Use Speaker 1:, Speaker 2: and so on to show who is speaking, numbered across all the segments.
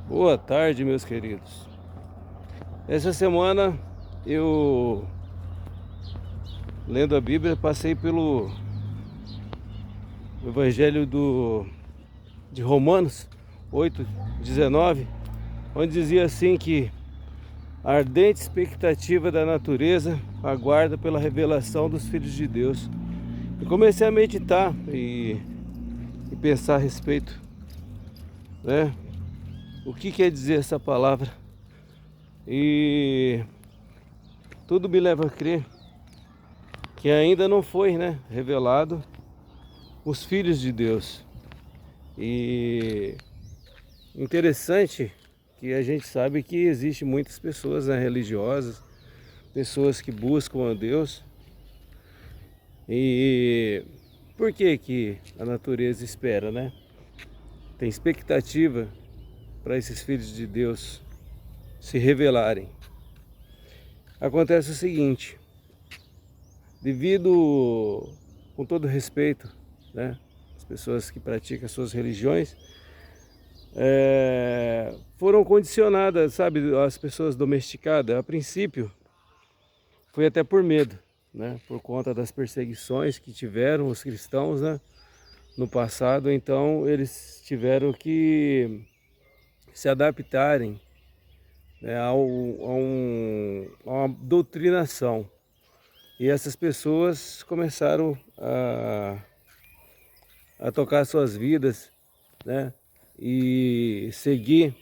Speaker 1: Boa tarde, meus queridos. Essa semana eu, lendo a Bíblia, passei pelo Evangelho de Romanos 8:19, onde dizia assim que a ardente expectativa da natureza aguarda pela revelação dos filhos de Deus. Eu comecei a meditar e pensar a respeito, né? O que quer dizer essa palavra? E tudo me leva a crer que ainda não foi, né, revelado os filhos de Deus. E interessante que a gente sabe que existe muitas pessoas, né, religiosas, pessoas que buscam a Deus. E por que que a natureza espera, né? Tem expectativa para esses filhos de Deus se revelarem. Acontece o seguinte: devido, com todo respeito, né, as pessoas que praticam as suas religiões, foram condicionadas, sabe, as pessoas domesticadas. A princípio foi até por medo, né, por conta das perseguições que tiveram os cristãos, né, no passado. Então eles tiveram que se adaptarem, né, a uma doutrinação. E essas pessoas começaram a tocar suas vidas, né, e seguir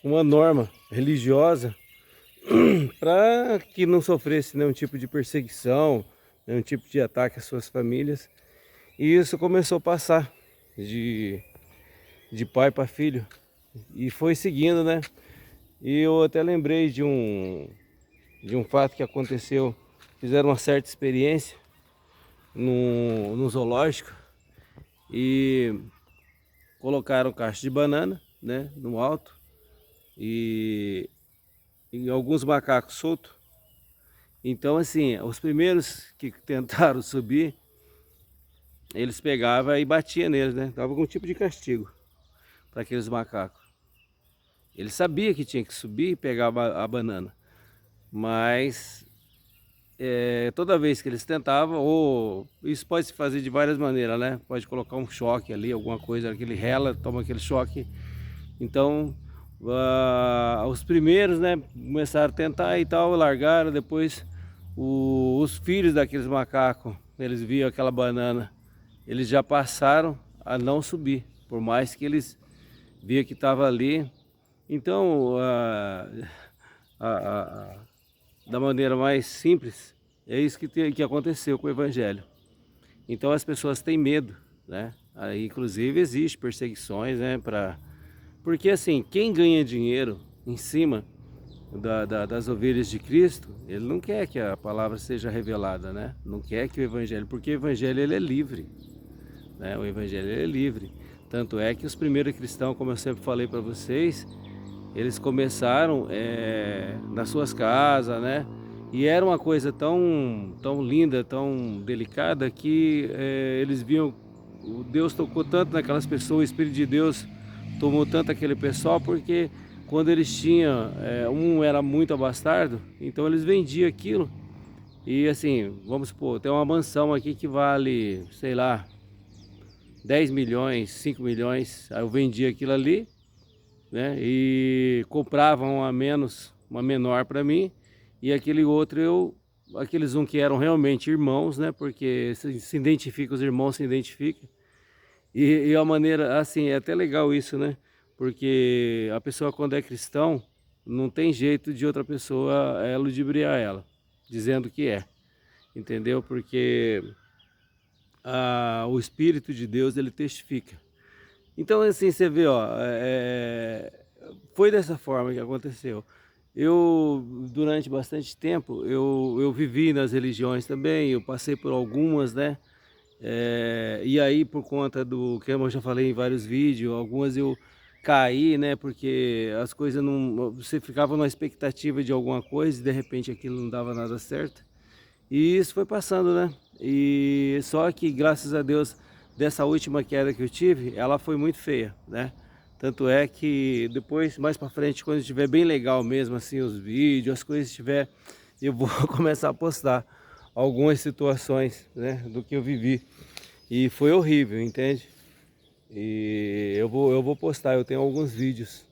Speaker 1: uma norma religiosa para que não sofresse nenhum tipo de perseguição, nenhum tipo de ataque às suas famílias. E isso começou a passar de pai para filho e foi seguindo, né? E eu até lembrei de um fato que aconteceu. Fizeram uma certa experiência no zoológico e colocaram caixa de banana, né, no alto, e alguns macacos soltos. Então, assim, os primeiros que tentaram subir, eles pegavam e batiam neles, né? Dava algum tipo de castigo para aqueles macacos. Ele sabia que tinha que subir e pegar a banana, mas toda vez que eles tentavam, ou isso pode se fazer de várias maneiras, né? Pode colocar um choque ali, alguma coisa, aquele rela, toma aquele choque. Então, os primeiros, né, começaram a tentar e tal, largaram. Depois, os filhos daqueles macacos, eles viam aquela banana, eles já passaram a não subir, por mais que eles viam que estava ali. Então, a- da maneira mais simples, é isso que aconteceu com o Evangelho. Então as pessoas têm medo, né? Aí, inclusive, existe perseguições, né? Porque assim, quem ganha dinheiro em cima das ovelhas de Cristo, ele não quer que a palavra seja revelada, né? Não quer que o Evangelho, porque o Evangelho ele é livre, né? O Evangelho ele é livre. Tanto é que os primeiros cristãos, como eu sempre falei para vocês, eles começaram nas suas casas, né? E era uma coisa tão linda, tão delicada, que eles viam, o Deus tocou tanto naquelas pessoas, o Espírito de Deus tomou tanto aquele pessoal, porque quando eles tinham, um era muito abastardo, então eles vendiam aquilo. E assim, vamos supor, tem uma mansão aqui que vale, sei lá, 10 milhões, 5 milhões, aí eu vendi aquilo ali, né? E compravam uma menos, uma menor para mim, e aquele outro aqueles que eram realmente irmãos, né? Porque se identifica, os irmãos se identificam. E a maneira, assim, é até legal isso, né? Porque a pessoa quando é cristão, não tem jeito de outra pessoa ludibriar ela, dizendo que é, entendeu? Porque o Espírito de Deus, ele testifica. Então, assim, você vê, ó, foi dessa forma que aconteceu. Eu, durante bastante tempo, eu vivi nas religiões também, eu passei por algumas, né? E aí, por conta do que eu já falei em vários vídeos, algumas eu caí, né? Porque as coisas não. Você ficava na expectativa de alguma coisa e de repente aquilo não dava nada certo. E isso foi passando, né? E só que, graças a Deus, dessa última queda que eu tive, ela foi muito feia, né? Tanto é que depois, mais para frente, quando estiver bem legal mesmo, assim, os vídeos, as coisas estiver, eu vou começar a postar algumas situações, né, do que eu vivi. E foi horrível, entende? E eu vou postar, eu tenho alguns vídeos.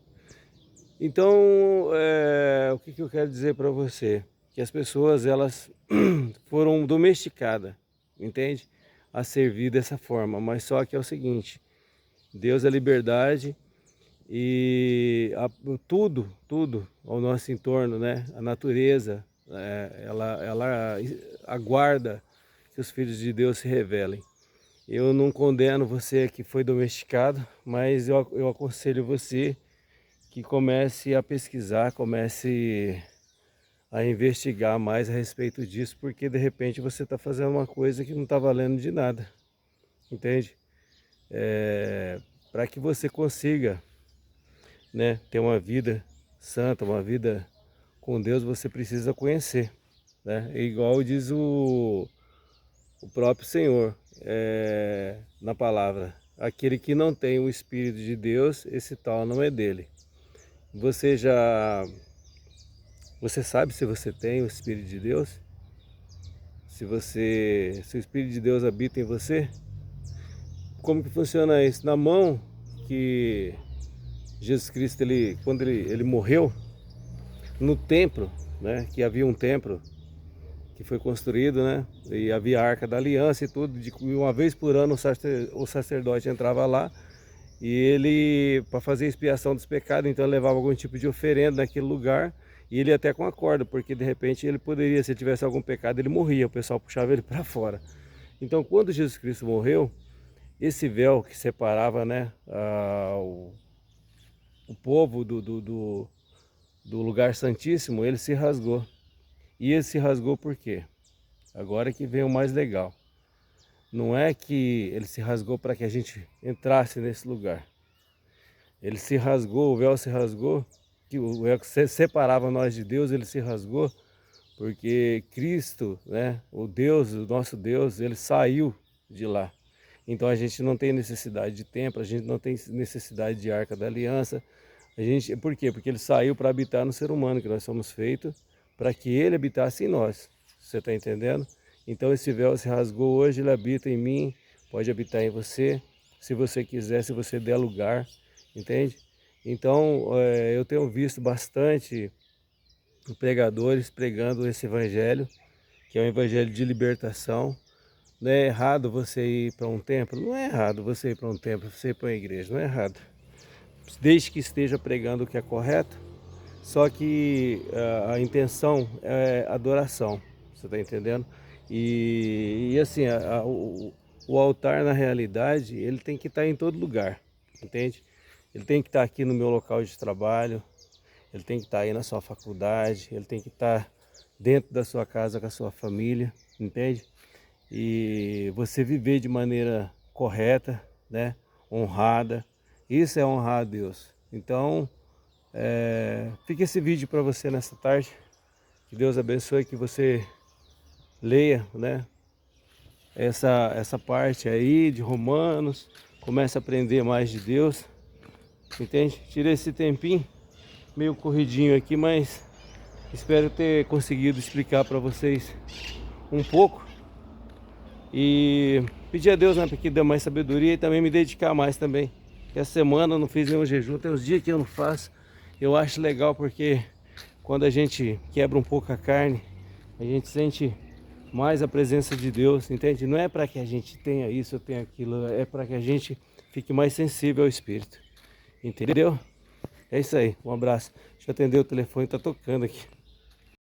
Speaker 1: Então, o que eu quero dizer para você? Que as pessoas, elas foram domesticadas, entende? A servir dessa forma, mas só que é o seguinte, Deus é liberdade e tudo ao nosso entorno, né? A natureza, ela aguarda que os filhos de Deus se revelem. Eu não condeno você que foi domesticado, mas eu aconselho você que comece a pesquisar, comece a investigar mais a respeito disso, porque de repente você está fazendo uma coisa que não está valendo de nada, entende? Para que você consiga, né, ter uma vida santa, uma vida com Deus, você precisa conhecer, né? É igual diz o próprio Senhor na palavra: aquele que não tem o Espírito de Deus, esse tal não é dele. Você sabe se você tem o Espírito de Deus? Se o Espírito de Deus habita em você? Como que funciona isso? Na mão que Jesus Cristo, quando ele morreu, no templo, né, que havia um templo que foi construído, né, e havia a Arca da Aliança e tudo, de uma vez por ano o sacerdote entrava lá e ele, para fazer expiação dos pecados, então ele levava algum tipo de oferenda naquele lugar, e ele até com a corda, porque de repente ele poderia, se ele tivesse algum pecado, ele morria, o pessoal puxava ele para fora. Então quando Jesus Cristo morreu, esse véu que separava, né, o povo do lugar santíssimo, ele se rasgou. E ele se rasgou por quê? Agora que vem o mais legal. Não é que ele se rasgou para que a gente entrasse nesse lugar. Ele se rasgou, o véu se rasgou, que o véu que separava nós de Deus, ele se rasgou, porque Cristo, né, o Deus, o nosso Deus, ele saiu de lá. Então a gente não tem necessidade de templo, a gente não tem necessidade de Arca da Aliança. Por quê? Porque ele saiu para habitar no ser humano, que nós somos feitos, para que ele habitasse em nós. Você está entendendo? Então esse véu se rasgou hoje, ele habita em mim, pode habitar em você, se você quiser, se você der lugar, entende? Então eu tenho visto bastante pregadores pregando esse evangelho, que é um evangelho de libertação. Não é errado você ir para um templo? Não é errado você ir para um templo, você ir para uma igreja, não é errado. Desde que esteja pregando o que é correto, só que a intenção é adoração, você está entendendo? E assim, o altar na realidade, ele tem que estar em todo lugar, entende? Ele tem que estar aqui no meu local de trabalho, ele tem que estar aí na sua faculdade, ele tem que estar dentro da sua casa com a sua família, entende? E você viver de maneira correta, né? Honrada, isso é honrar a Deus. Então, fica esse vídeo para você nessa tarde, que Deus abençoe, que você leia, né, essa parte aí de Romanos, comece a aprender mais de Deus, entende? Tirei esse tempinho, meio corridinho aqui, mas espero ter conseguido explicar para vocês um pouco e pedir a Deus, né, para que dê mais sabedoria e também me dedicar mais também. Essa semana eu não fiz nenhum jejum, tem uns dias que eu não faço. Eu acho legal porque quando a gente quebra um pouco a carne, a gente sente mais a presença de Deus, entende? Não é para que a gente tenha isso ou tenha aquilo, é para que a gente fique mais sensível ao Espírito, entendeu? É isso aí, um abraço. Deixa eu atender o telefone, tá tocando aqui.